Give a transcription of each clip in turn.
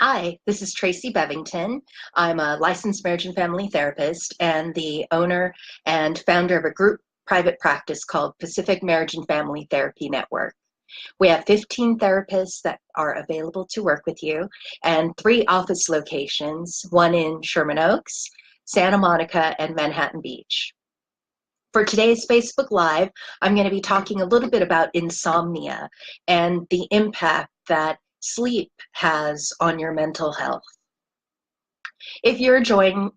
Hi, this is Tracy Bevington. I'm a licensed marriage and family therapist and the owner and founder of a group private practice called Pacific Marriage and Family Therapy Network. We have 15 therapists that are available to work with you and 3 office locations, one in Sherman Oaks, Santa Monica, and Manhattan Beach. For today's Facebook Live, I'm going to be talking a little bit about insomnia and the impact that sleep has on your mental health. If you're joining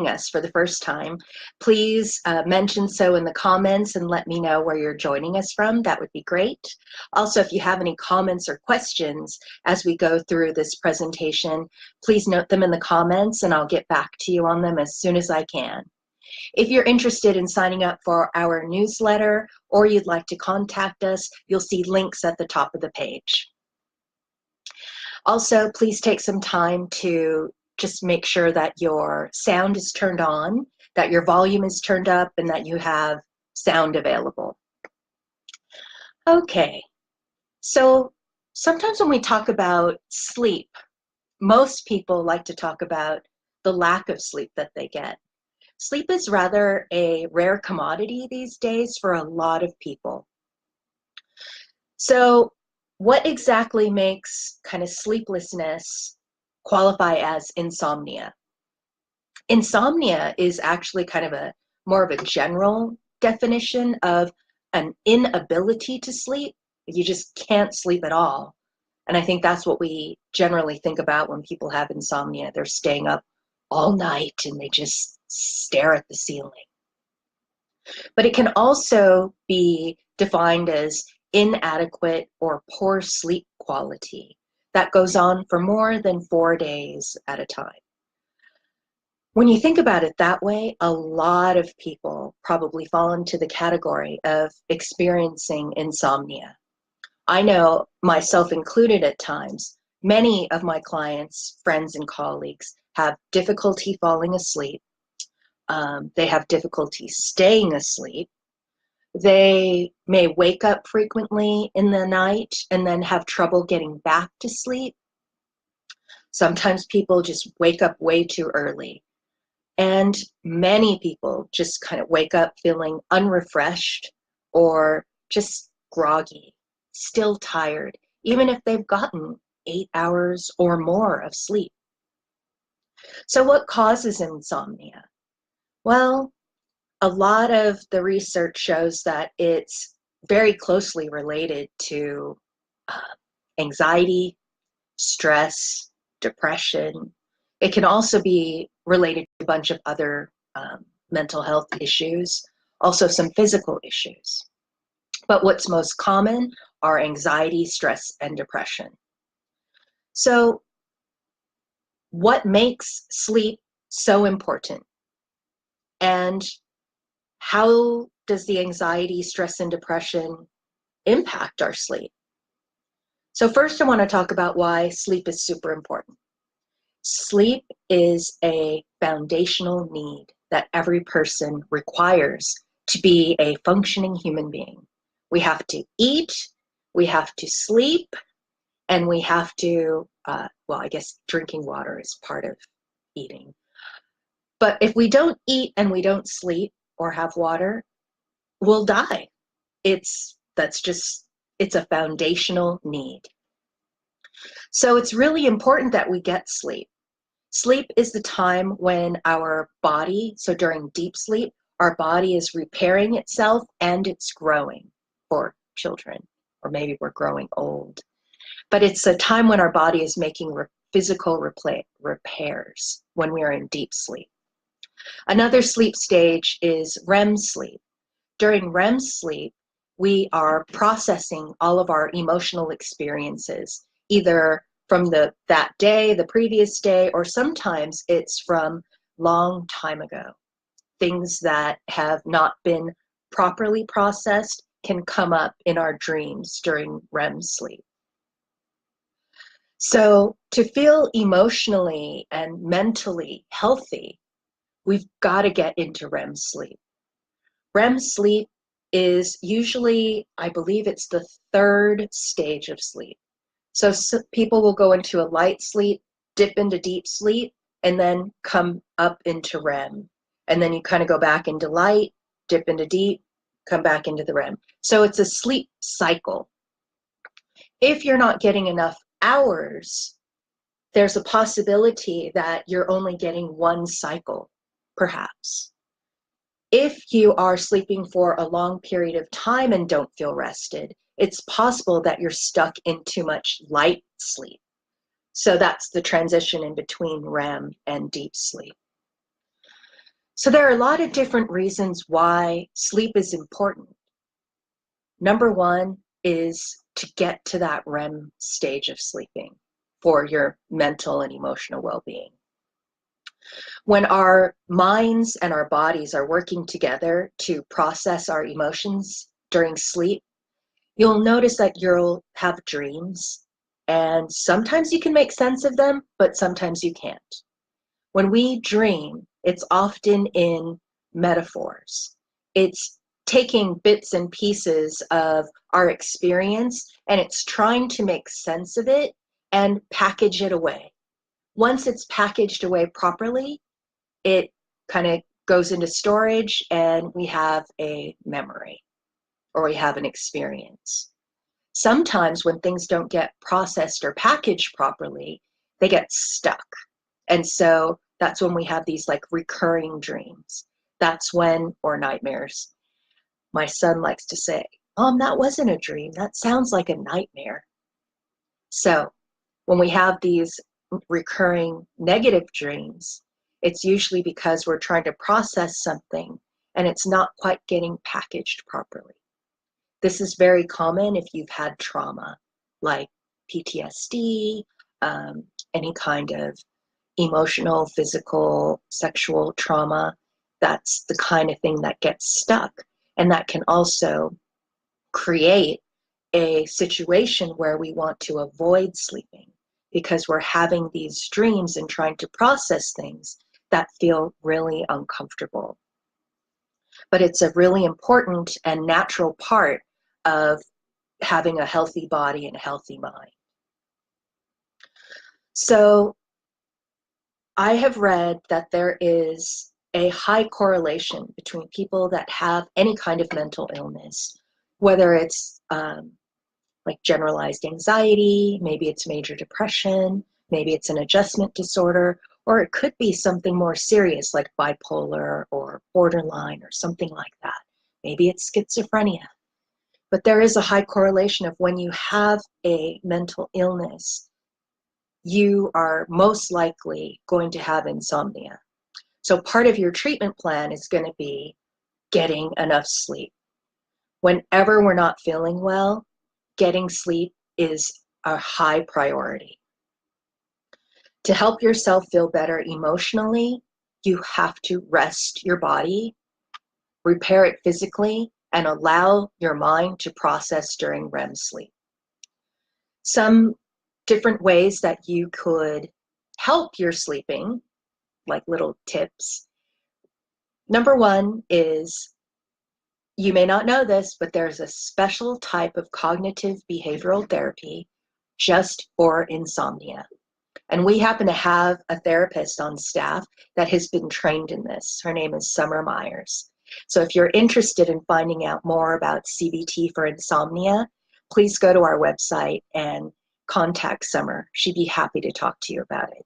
us for the first time, please mention so in the comments and let me know where you're joining us from. That would be great. Also, if you have any comments or questions as we go through this presentation, please note them in the comments and I'll get back to you on them as soon as I can. If you're interested in signing up for our newsletter or you'd like to contact us, you'll see links at the top of the page. Also, please take some time to just make sure that your sound is turned on, that your volume is turned up, and that you have sound available. Okay, so sometimes when we talk about sleep, most people like to talk about the lack of sleep that they get. Sleep is rather a rare commodity these days for a lot of people. So what exactly makes kind of sleeplessness qualify as insomnia? Insomnia is actually kind of a more of a general definition of an inability to sleep. You just can't sleep at all. And I think that's what we generally think about when people have insomnia. They're staying up all night and they just stare at the ceiling. But it can also be defined as inadequate or poor sleep quality that goes on for more than 4 days at a time. When you think about it that way, a lot of people probably fall into the category of experiencing insomnia. I know, myself included at times, many of my clients, friends, and colleagues have difficulty falling asleep. They have difficulty staying asleep. They may wake up frequently in the night and then have trouble getting back to sleep. Sometimes people just wake up way too early. And many people just kind of wake up feeling unrefreshed or just groggy, still tired, even if they've gotten 8 hours or more of sleep. So what causes insomnia? Well, a lot of the research shows that it's very closely related to anxiety, stress, depression. It can also be related to a bunch of other mental health issues, also some physical issues. But what's most common are anxiety, stress, and depression. So what makes sleep so important? And how does the anxiety, stress, and depression impact our sleep? So first I want to talk about why sleep is super important. Sleep is a foundational need that every person requires to be a functioning human being. We have to eat, we have to sleep, and we have to, well, I guess drinking water is part of eating. But if we don't eat and we don't sleep or have water, we'll die. It's a foundational need. So it's really important that we get sleep. Sleep is the time when our body, so during deep sleep, our body is repairing itself and it's growing for children, or maybe we're growing old. But it's a time when our body is making physical repairs when we are in deep sleep. Another sleep stage is REM sleep. During REM sleep, we are processing all of our emotional experiences, either from that day, the previous day, or sometimes it's from long time ago. Things that have not been properly processed can come up in our dreams during REM sleep. So to feel emotionally and mentally healthy, we've got to get into REM sleep. REM sleep is usually, I believe it's the 3rd stage of sleep. So people will go into a light sleep dip into deep sleep, and then come up into REM. And then you kind of go back into light, dip into deep, come back into the REM. So it's a sleep cycle. If you're not getting enough hours, there's a possibility that you're only getting one cycle, perhaps. If you are sleeping for a long period of time and don't feel rested, it's possible that you're stuck in too much light sleep. So that's the transition in between REM and deep sleep. So there are a lot of different reasons why sleep is important. Number one is to get to that REM stage of sleeping for your mental and emotional well-being. When our minds and our bodies are working together to process our emotions during sleep, you'll notice that you'll have dreams, and sometimes you can make sense of them, but sometimes you can't. When we dream, it's often in metaphors. It's taking bits and pieces of our experience, and it's trying to make sense of it and package it away. Once it's packaged away properly, it kind of goes into storage, and we have a memory, or we have an experience. Sometimes when things don't get processed or packaged properly, they get stuck. And so that's when we have these like recurring dreams. That's when, or nightmares. My son likes to say, "Mom, that wasn't a dream. That sounds like a nightmare." So when we have these recurring negative dreams, it's usually because we're trying to process something and it's not quite getting packaged properly. This is very common if you've had trauma, like PTSD, any kind of emotional, physical, sexual trauma. That's the kind of thing that gets stuck. And that can also create a situation where we want to avoid sleeping because we're having these dreams and trying to process things that feel really uncomfortable. But it's a really important and natural part of having a healthy body and a healthy mind. So I have read that there is a high correlation between people that have any kind of mental illness, whether it's like generalized anxiety, maybe it's major depression, maybe it's an adjustment disorder, or it could be something more serious like bipolar or borderline or something like that. Maybe it's schizophrenia. But there is a high correlation of when you have a mental illness, you are most likely going to have insomnia. So part of your treatment plan is going to be getting enough sleep. Whenever we're not feeling well, getting sleep is a high priority. To help yourself feel better emotionally, you have to rest your body, repair it physically, and allow your mind to process during REM sleep. Some different ways that you could help your sleeping, like little tips. Number one is, you may not know this, but there's a special type of cognitive behavioral therapy just for insomnia. And we happen to have a therapist on staff that has been trained in this. Her name is Summer Myers. So if you're interested in finding out more about CBT for insomnia, please go to our website and contact Summer. She'd be happy to talk to you about it.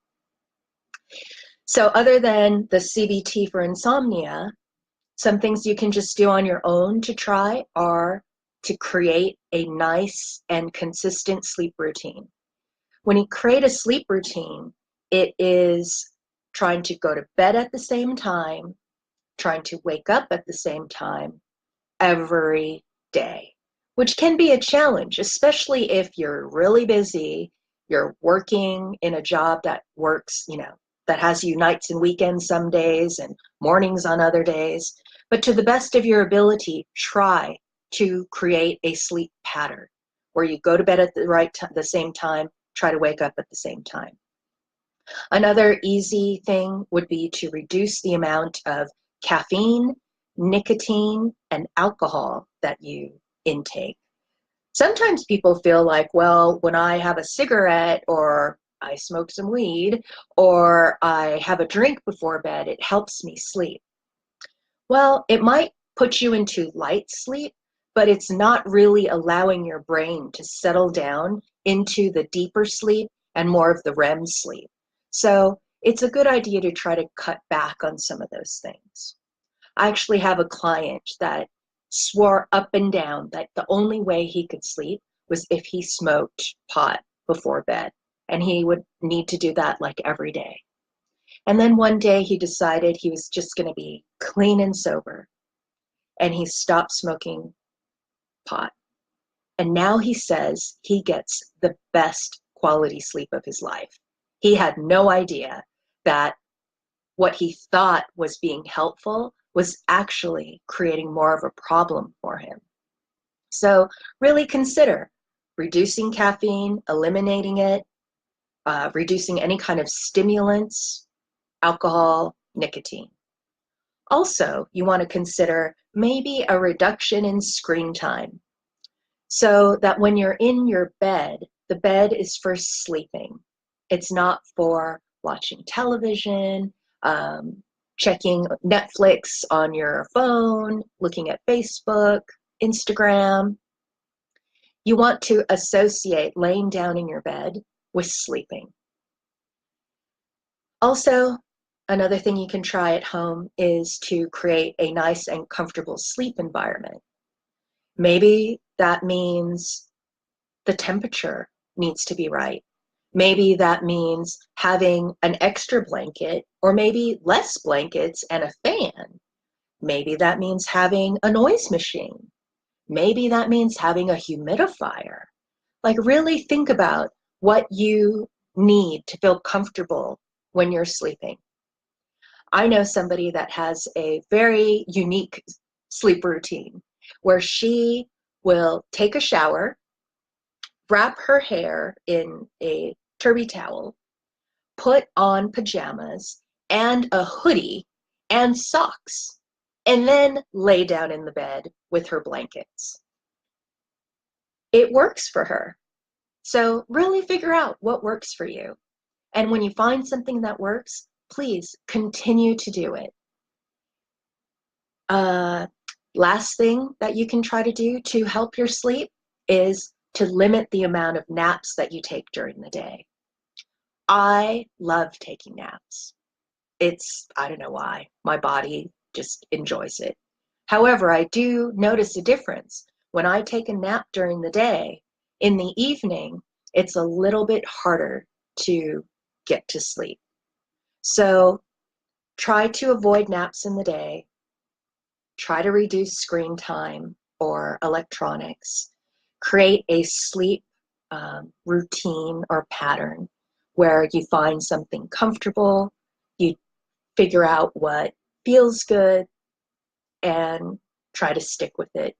So other than the CBT for insomnia, some things you can just do on your own to try are to create a nice and consistent sleep routine. When you create a sleep routine, it is trying to go to bed at the same time, trying to wake up at the same time every day, which can be a challenge, especially if you're really busy, you're working in a job that works, that has you nights and weekends some days and mornings on other days. But to the best of your ability, try to create a sleep pattern where you go to bed at the same time, try to wake up at the same time. Another easy thing would be to reduce the amount of caffeine, nicotine, and alcohol that you intake. Sometimes people feel like, well, when I have a cigarette or I smoke some weed or I have a drink before bed, it helps me sleep. Well, it might put you into light sleep, but it's not really allowing your brain to settle down into the deeper sleep and more of the REM sleep. So it's a good idea to try to cut back on some of those things. I actually have a client that swore up and down that the only way he could sleep was if he smoked pot before bed. And he would need to do that like every day. And then one day he decided he was just going to be clean and sober. And he stopped smoking pot. And now he says he gets the best quality sleep of his life. He had no idea that what he thought was being helpful was actually creating more of a problem for him. So really consider reducing caffeine, eliminating it, reducing any kind of stimulants, alcohol, nicotine. Also, you want to consider maybe a reduction in screen time so that when you're in your bed, the bed is for sleeping. It's not for watching television, checking Netflix on your phone, looking at Facebook, Instagram. You want to associate laying down in your bed with sleeping. Also, another thing you can try at home is to create a nice and comfortable sleep environment. Maybe that means the temperature needs to be right. Maybe that means having an extra blanket or maybe less blankets and a fan. Maybe that means having a noise machine. Maybe that means having a humidifier. Like really think about what you need to feel comfortable when you're sleeping. I know somebody that has a very unique sleep routine where she will take a shower, wrap her hair in a turby towel, put on pajamas and a hoodie and socks, and then lay down in the bed with her blankets. It works for her. So really figure out what works for you. And when you find something that works, please continue to do it. Last thing that you can try to do to help your sleep is to limit the amount of naps that you take during the day. I love taking naps. I don't know why, my body just enjoys it. However, I do notice a difference. When I take a nap during the day, in the evening, it's a little bit harder to get to sleep. So try to avoid naps in the day. Try to reduce screen time or electronics. Create a sleep routine or pattern where you find something comfortable, you figure out what feels good, and try to stick with it.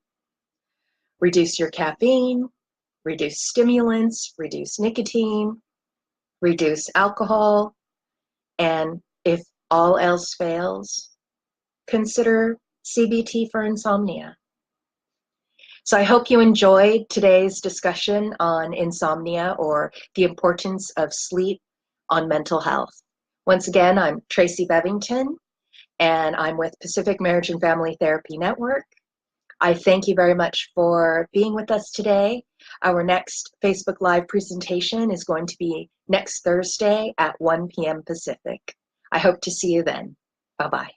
Reduce your caffeine, reduce stimulants, reduce nicotine, reduce alcohol, and if all else fails, consider CBT for insomnia. So I hope you enjoyed today's discussion on insomnia or the importance of sleep on mental health. Once again, I'm Tracy Bevington, and I'm with Pacific Marriage and Family Therapy Network. I thank you very much for being with us today. Our next Facebook Live presentation is going to be next Thursday at 1 p.m. Pacific. I hope to see you then. Bye-bye.